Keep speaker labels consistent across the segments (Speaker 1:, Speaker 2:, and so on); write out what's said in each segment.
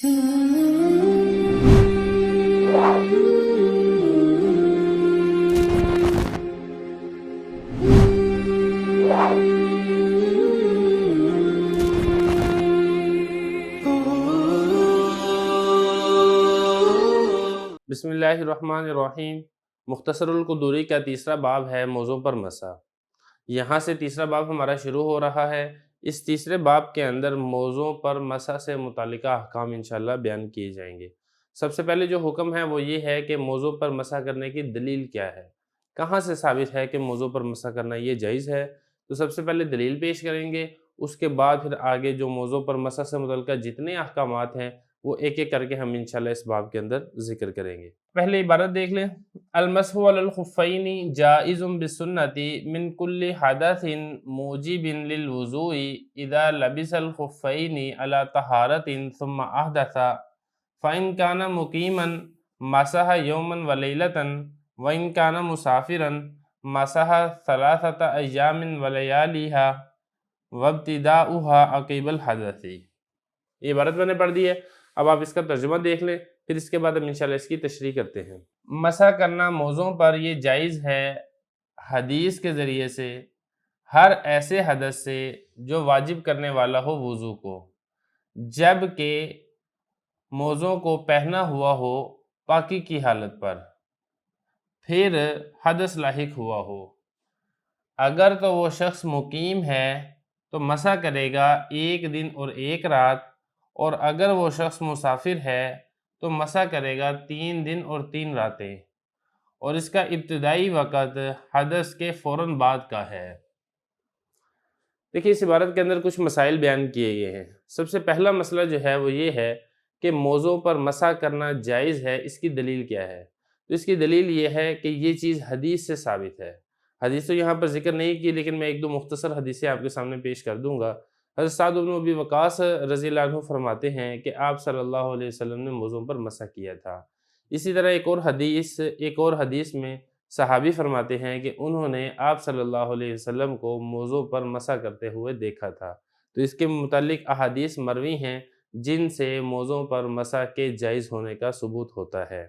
Speaker 1: بسم اللہ الرحمن الرحیم۔ مختصر القدوری کا تیسرا باب ہے موضوع پر مسح۔ یہاں سے تیسرا باب ہمارا شروع ہو رہا ہے۔ اس تیسرے باب کے اندر موضوع پر مسح سے متعلقہ احکام انشاءاللہ بیان کیے جائیں گے۔ سب سے پہلے جو حکم ہے وہ یہ ہے کہ موضوع پر مسح کرنے کی دلیل کیا ہے، کہاں سے ثابت ہے کہ موضوع پر مسح کرنا یہ جائز ہے۔ تو سب سے پہلے دلیل پیش کریں گے، اس کے بعد پھر آگے جو موضوع پر مسح سے متعلقہ جتنے احکامات ہیں وہ ایک ایک کر کے ہم انشاءاللہ اس باب کے اندر ذکر کریں گے۔ پہلے عبارت دیکھ لیں، المسح علی الخفین جائز بالسنۃ من کل حدث موجب للوضوء اذا لبس الخفین علی طہارۃ ثم احدث فإن كان مقیما مسح یوما ولیلۃ وإن كان مسافرا مسح ثلاثة ایام ولیالیها وابتداؤها عقب الحدث۔ یہ عبارت میں نے پڑھ دی ہے، اب آپ اس کا ترجمہ دیکھ لیں، پھر اس کے بعد ہم انشاءاللہ اس کی تشریح کرتے ہیں۔ مسح کرنا موضوع پر یہ جائز ہے حدیث کے ذریعے سے ہر ایسے حدث سے جو واجب کرنے والا ہو وضو کو، جبکہ موضوع کو پہنا ہوا ہو پاکی کی حالت پر، پھر حدث لاحق ہوا ہو۔ اگر تو وہ شخص مقیم ہے تو مسح کرے گا 1 دن اور 1 رات، اور اگر وہ شخص مسافر ہے تو مسح کرے گا 3 دن اور 3 راتیں، اور اس کا ابتدائی وقت حدث کے فوراً بعد کا ہے۔ دیکھیے اس عبارت کے اندر کچھ مسائل بیان کیے گئے ہیں۔ سب سے پہلا مسئلہ جو ہے وہ یہ ہے کہ موضوع پر مسح کرنا جائز ہے، اس کی دلیل کیا ہے؟ تو اس کی دلیل یہ ہے کہ یہ چیز حدیث سے ثابت ہے۔ حدیث تو یہاں پر ذکر نہیں کی، لیکن میں 1-2 مختصر حدیثیں آپ کے سامنے پیش کر دوں گا۔ حضرت سعد بن ابی وقاص رضی اللہ عنہ فرماتے ہیں کہ آپ صلی اللہ علیہ وسلم نے موضوع پر مسح کیا تھا۔ اسی طرح ایک اور حدیث میں صحابی فرماتے ہیں کہ انہوں نے آپ صلی اللہ علیہ وسلم کو موضوع پر مسح کرتے ہوئے دیکھا تھا۔ تو اس کے متعلق احادیث مروی ہیں جن سے موضوع پر مسح کے جائز ہونے کا ثبوت ہوتا ہے۔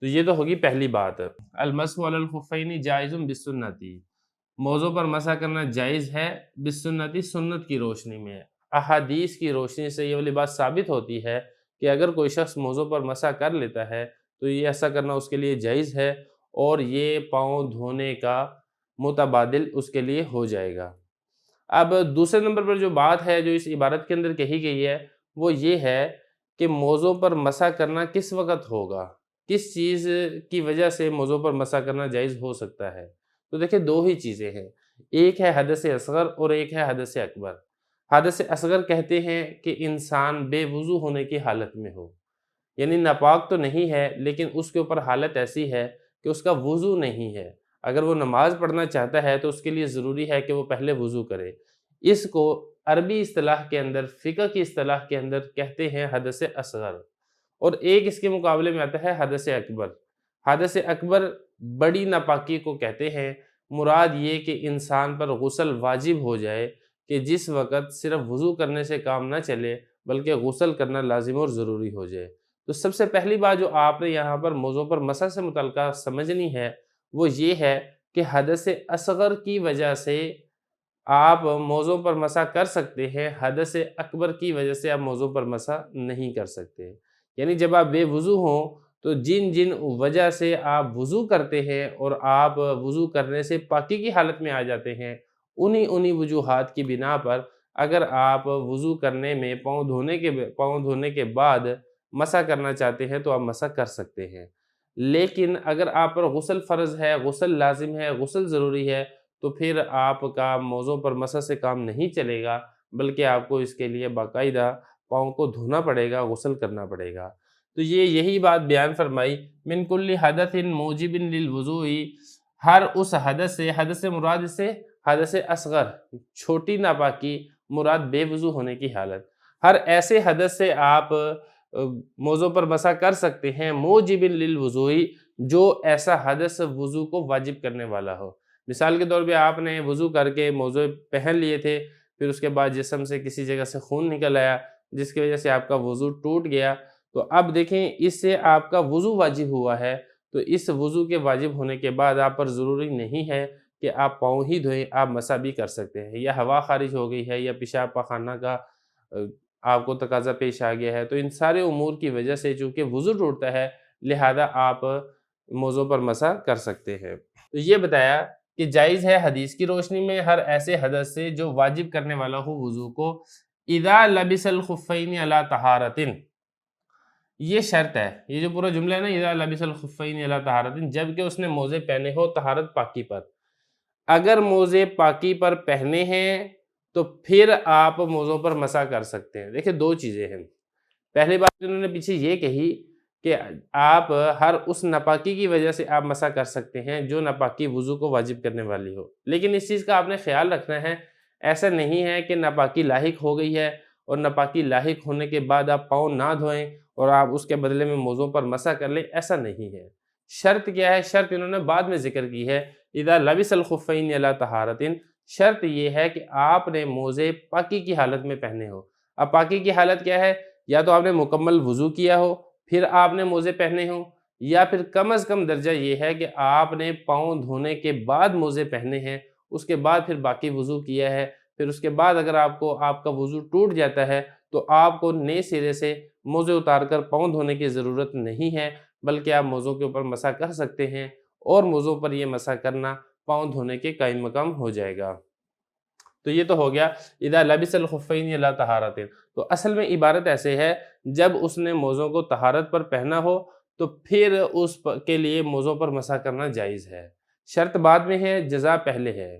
Speaker 1: تو یہ تو ہوگی پہلی بات، المسح علی الخفین جائز بالسنۃ، موضوع پر مسح کرنا جائز ہے بالسنت، سنت کی روشنی میں، احادیث کی روشنی سے یہ والی بات ثابت ہوتی ہے کہ اگر کوئی شخص موضوع پر مسح کر لیتا ہے تو یہ ایسا کرنا اس کے لیے جائز ہے، اور یہ پاؤں دھونے کا متبادل اس کے لیے ہو جائے گا۔ اب دوسرے نمبر پر جو بات ہے جو اس عبارت کے اندر کہی گئی ہے وہ یہ ہے کہ موضوع پر مسح کرنا کس وقت ہوگا، کس چیز کی وجہ سے موضوع پر مسح کرنا جائز ہو سکتا ہے۔ تو دیکھیں 2 ہی چیزیں ہیں، ایک ہے حدث اصغر اور ایک ہے حدث اکبر۔ حدث اصغر کہتے ہیں کہ انسان بے وضو ہونے کی حالت میں ہو، یعنی ناپاک تو نہیں ہے لیکن اس کے اوپر حالت ایسی ہے کہ اس کا وضو نہیں ہے، اگر وہ نماز پڑھنا چاہتا ہے تو اس کے لیے ضروری ہے کہ وہ پہلے وضو کرے۔ اس کو عربی اصطلاح کے اندر، فقہ کی اصطلاح کے اندر کہتے ہیں حدث اصغر، اور ایک اس کے مقابلے میں آتا ہے حدث اکبر۔ حدث اکبر بڑی ناپاکی کو کہتے ہیں، مراد یہ کہ انسان پر غسل واجب ہو جائے کہ جس وقت صرف وضو کرنے سے کام نہ چلے بلکہ غسل کرنا لازم اور ضروری ہو جائے۔ تو سب سے پہلی بات جو آپ نے یہاں پر موضوع پر مسح سے متعلقہ سمجھنی ہے وہ یہ ہے کہ حدث اصغر کی وجہ سے آپ موضوع پر مسح کر سکتے ہیں، حدث اکبر کی وجہ سے آپ موضوع پر مسح نہیں کر سکتے۔ یعنی جب آپ بے وضو ہوں تو جن وجہ سے آپ وضو کرتے ہیں اور آپ وضو کرنے سے پاکی کی حالت میں آ جاتے ہیں، انہی وجوہات کی بنا پر اگر آپ وضو کرنے میں پاؤں دھونے کے بعد مسح کرنا چاہتے ہیں تو آپ مسح کر سکتے ہیں۔ لیکن اگر آپ پر غسل فرض ہے، غسل لازم ہے، غسل ضروری ہے، تو پھر آپ کا موضوع پر مسح سے کام نہیں چلے گا، بلکہ آپ کو اس کے لیے باقاعدہ پاؤں کو دھونا پڑے گا، غسل کرنا پڑے گا۔ تو یہی بات بیان فرمائی، من کل حدث موجب للوضوء، ہر اس حدث سے، حدث سے مراد سے حدث اصغر، چھوٹی ناپاکی، مراد بے وضو ہونے کی حالت، ہر ایسے حدث سے آپ موضوع پر مسح کر سکتے ہیں موجب للوضوء، جو ایسا حدث وضو کو واجب کرنے والا ہو۔ مثال کے طور پہ آپ نے وضو کر کے موضوع پہن لیے تھے، پھر اس کے بعد جسم سے کسی جگہ سے خون نکل آیا، جس کی وجہ سے آپ کا وضو ٹوٹ گیا، تو اب دیکھیں اس سے آپ کا وضو واجب ہوا ہے، تو اس وضو کے واجب ہونے کے بعد آپ پر ضروری نہیں ہے کہ آپ پاؤں ہی دھوئیں، آپ مسح بھی کر سکتے ہیں، یا ہوا خارج ہو گئی ہے یا پیشاب پخانہ کا آپ کو تقاضا پیش آ گیا ہے، تو ان سارے امور کی وجہ سے چونکہ وضو ٹوٹتا ہے لہذا آپ موضوع پر مسح کر سکتے ہیں۔ تو یہ بتایا کہ جائز ہے حدیث کی روشنی میں ہر ایسے حدث سے جو واجب کرنے والا ہو وضو کو، اذا لبس الخفین علی طہارۃ، یہ شرط ہے، یہ جو پورا جملہ ہے نا، اذا لبس الخفین علی طہارۃ، جبکہ اس نے موزے پہنے ہو طہارت پاکی پر۔ اگر موزے پاکی پر پہنے ہیں تو پھر آپ موزوں پر مسح کر سکتے ہیں۔ دیکھیں دو چیزیں ہیں، پہلی بات انہوں نے پیچھے یہ کہی کہ آپ ہر اس ناپاکی کی وجہ سے آپ مسح کر سکتے ہیں جو ناپاکی وضو کو واجب کرنے والی ہو، لیکن اس چیز کا آپ نے خیال رکھنا ہے، ایسا نہیں ہے کہ ناپاکی لاحق ہو گئی ہے اور ناپاکی لاحق ہونے کے بعد آپ پاؤں نہ دھوئیں اور آپ اس کے بدلے میں موزوں پر مسح کر لیں، ایسا نہیں ہے۔ شرط کیا ہے؟ شرط انہوں نے بعد میں ذکر کی ہے، اذا لبس الخفین علی طہارۃ، شرط یہ ہے کہ آپ نے موزے پاکی کی حالت میں پہنے ہو۔ اب پاکی کی حالت کیا ہے؟ یا تو آپ نے مکمل وضو کیا ہو پھر آپ نے موزے پہنے ہوں، یا پھر کم از کم درجہ یہ ہے کہ آپ نے پاؤں دھونے کے بعد موزے پہنے ہیں، اس کے بعد پھر باقی وضو کیا ہے، پھر اس کے بعد اگر آپ کا وضو ٹوٹ جاتا ہے تو آپ کو نئے سرے سے موزے اتار کر پاؤں دھونے کی ضرورت نہیں ہے، بلکہ آپ موزوں کے اوپر مسح کر سکتے ہیں، اور موزوں پر یہ مسح کرنا پاؤں دھونے کے قائم مقام ہو جائے گا۔ تو یہ تو ہو گیا اذا لبس الخفین علی طہارۃ۔ تو اصل میں عبارت ایسے ہے، جب اس نے موزوں کو طہارت پر پہنا ہو تو پھر اس کے لیے موزوں پر مسح کرنا جائز ہے، شرط بعد میں ہے، جزا پہلے ہے۔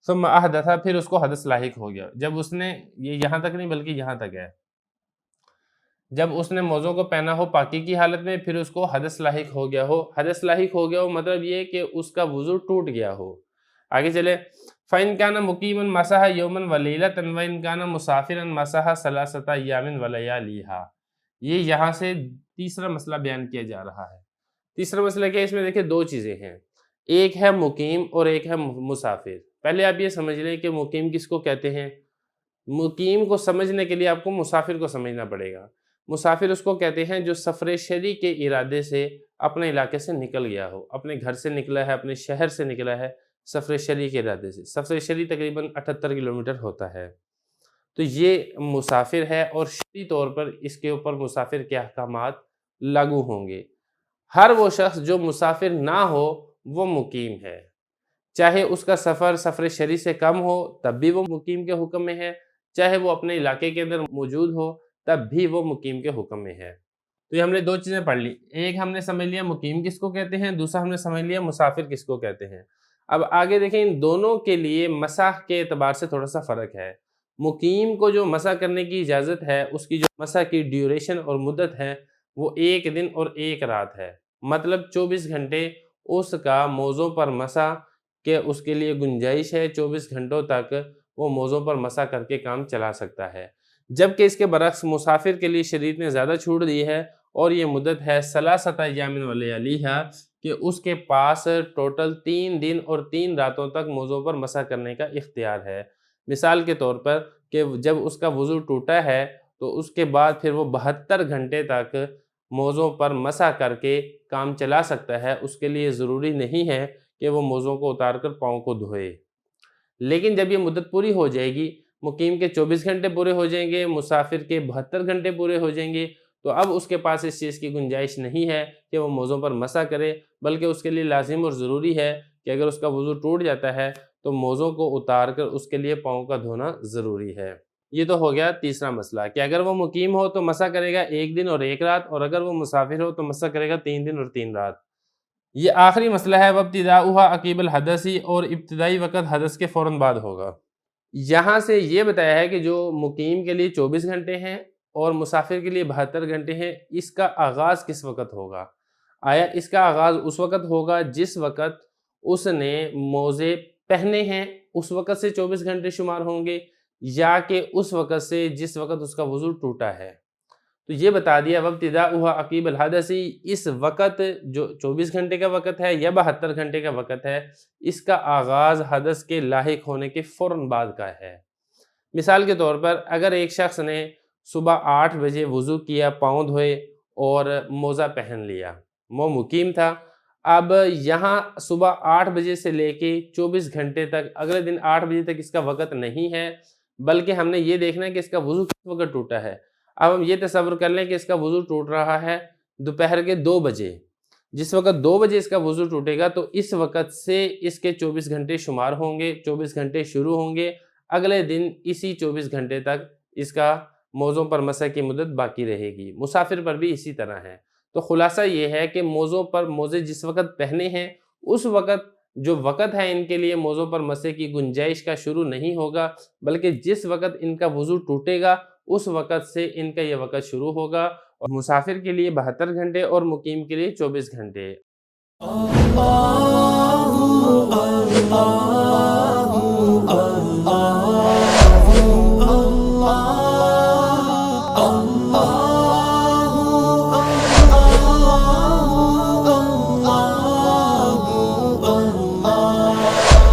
Speaker 1: ثم احدث، پھر اس کو حدث لاحق ہو گیا، جب اس نے یہ یہاں تک نہیں بلکہ یہاں تک ہے، جب اس نے موزوں کو پہنا ہو پاکی کی حالت میں پھر اس کو حدث لاحق ہو گیا ہو، حدث لاحق ہو گیا ہو مطلب یہ کہ اس کا وضو ٹوٹ گیا ہو۔ آگے چلے، فَإِنْ كَانَ مُقِيمًا مَسَحَ يَوْمًا وَلَيْلَةً وَإِنْ كَانَ مُسَافِرًا مَسَحَ ثَلَاثَةَ أَيَّامٍ وَلَيَالِيهَا۔ یہ یہاں سے تیسرا مسئلہ بیان کیا جا رہا ہے۔ تیسرا مسئلہ کیا ہے؟ اس میں دیکھیں دو چیزیں ہیں، ایک ہے مقیم اور ایک ہے مسافر۔ پہلے آپ یہ سمجھ لیں کہ مقیم کس کو کہتے ہیں۔ مقیم کو سمجھنے کے لیے آپ کو مسافر کو سمجھنا پڑے گا۔ مسافر اس کو کہتے ہیں جو سفر شرعی کے ارادے سے اپنے علاقے سے نکل گیا ہو، اپنے گھر سے نکلا ہے، اپنے شہر سے نکلا ہے سفر شرعی کے ارادے سے۔ سفر شرعی تقریباً 78 کلومیٹر ہوتا ہے، تو یہ مسافر ہے اور شرعی طور پر اس کے اوپر مسافر کے احکامات لاگو ہوں گے۔ ہر وہ شخص جو مسافر نہ ہو وہ مقیم ہے، چاہے اس کا سفر شرعی سے کم ہو تب بھی وہ مقیم کے حکم میں ہے، چاہے وہ اپنے علاقے کے اندر موجود ہو تب بھی وہ مقیم کے حکم میں ہے۔ تو یہ ہم نے دو چیزیں پڑھ لی، ایک ہم نے سمجھ لیا مقیم کس کو کہتے ہیں، دوسرا ہم نے سمجھ لیا مسافر کس کو کہتے ہیں۔ اب آگے دیکھیں ان دونوں کے لیے مسح کے اعتبار سے تھوڑا سا فرق ہے۔ مقیم کو جو مسح کرنے کی اجازت ہے اس کی جو مسح کی ڈیوریشن اور مدت ہے وہ 1 دن اور 1 رات ہے، مطلب 24 گھنٹے اس کا موزوں پر مسح کہ اس کے لیے گنجائش ہے، 24 گھنٹوں تک وہ موزوں پر مسح کر کے کام چلا سکتا ہے۔ جبکہ اس کے برعکس مسافر کے لیے شریعت نے زیادہ چھوٹ دی ہے اور یہ مدت ہے ثلاثۃ ایام ولیالیہا، کہ اس کے پاس ٹوٹل 3 دن اور 3 راتوں تک موزوں پر مسح کرنے کا اختیار ہے۔ مثال کے طور پر کہ جب اس کا وضو ٹوٹا ہے تو اس کے بعد پھر وہ 72 گھنٹے تک موزوں پر مسح کر کے کام چلا سکتا ہے، اس کے لیے ضروری نہیں ہے کہ وہ موزوں کو اتار کر پاؤں کو دھوئے۔ لیکن جب یہ مدت پوری ہو جائے گی، مقیم کے 24 گھنٹے پورے ہو جائیں گے، مسافر کے 72 گھنٹے پورے ہو جائیں گے، تو اب اس کے پاس اس چیز کی گنجائش نہیں ہے کہ وہ موزوں پر مسح کرے، بلکہ اس کے لیے لازم اور ضروری ہے کہ اگر اس کا وضو ٹوٹ جاتا ہے تو موزوں کو اتار کر اس کے لیے پاؤں کا دھونا ضروری ہے۔ یہ تو ہو گیا تیسرا مسئلہ کہ اگر وہ مقیم ہو تو مسح کرے گا 1 دن اور 1 رات، اور اگر وہ مسافر ہو تو مسح کرے گا 3 دن اور 3 رات۔ یہ آخری مسئلہ ہے وابتداؤها عقیب الحدث، اور ابتدائی وقت حدث کے فوراً بعد ہوگا۔ یہاں سے یہ بتایا ہے کہ جو مقیم کے لیے 24 گھنٹے ہیں اور مسافر کے لیے 72 گھنٹے ہیں، اس کا آغاز کس وقت ہوگا؟ آیا اس کا آغاز اس وقت ہوگا جس وقت اس نے موزے پہنے ہیں، اس وقت سے 24 گھنٹے شمار ہوں گے، یا کہ اس وقت سے جس وقت اس کا وضو ٹوٹا ہے؟ تو یہ بتا دیا وابتداؤها عقیب الحدث، اس وقت جو 24 گھنٹے کا وقت ہے یا 72 گھنٹے کا وقت ہے، اس کا آغاز حدث کے لاحق ہونے کے فوراً بعد کا ہے۔ مثال کے طور پر اگر ایک شخص نے صبح 8 بجے وضو کیا، پاؤں دھوئے اور موزہ پہن لیا، وہ مقیم تھا۔ اب یہاں صبح 8 بجے سے لے کے 24 گھنٹے تک، اگلے دن 8 بجے تک اس کا وقت نہیں ہے، بلکہ ہم نے یہ دیکھنا ہے کہ اس کا وضو کس وقت ٹوٹا ہے۔ اب ہم یہ تصور کر لیں کہ اس کا وضو ٹوٹ رہا ہے دوپہر کے 2 بجے۔ جس وقت 2 بجے اس کا وضو ٹوٹے گا تو اس وقت سے اس کے 24 گھنٹے شمار ہوں گے، 24 گھنٹے شروع ہوں گے، اگلے دن اسی 24 گھنٹے تک اس کا موزوں پر مسح کی مدت باقی رہے گی۔ مسافر پر بھی اسی طرح ہے۔ تو خلاصہ یہ ہے کہ موزوں پر موزے جس وقت پہنے ہیں اس وقت جو وقت ہے ان کے لیے موزوں پر مسح کی گنجائش کا شروع نہیں ہوگا، بلکہ جس وقت ان کا وضو ٹوٹے گا اس وقت سے ان کا یہ وقت شروع ہوگا، اور مسافر کے لیے 72 گھنٹے اور مقیم کے لیے 24 گھنٹے۔